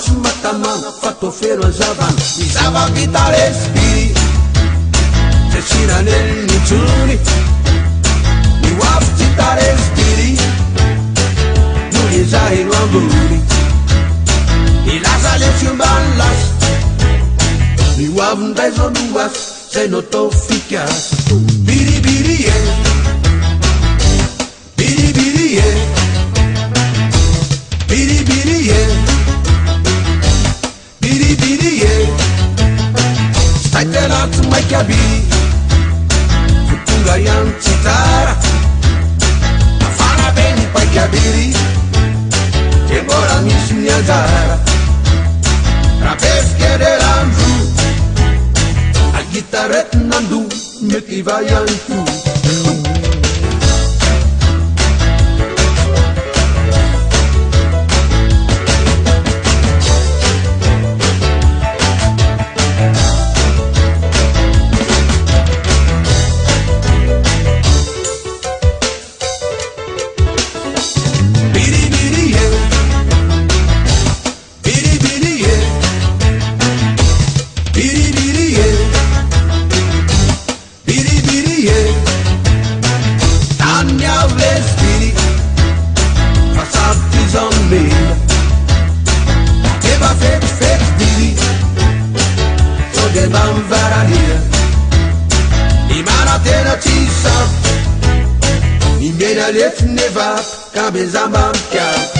maso matamana fa tofelo anzavana izavavita respiri cesinanel nitsony niwafitsita respiri nolezaheno ambony ilaza le fiombany lasa niwavindray zao loasy zay no atao fikasy biribirie biribirie biribirie biribirie staitelaty maikabiri fotonga ihany tsy tsara afana be ny paikabiri de mbola misy ny anjara raha befikerelandro agitarety nando mety va ihany ko Imena lefy nevato kabezamba mpiao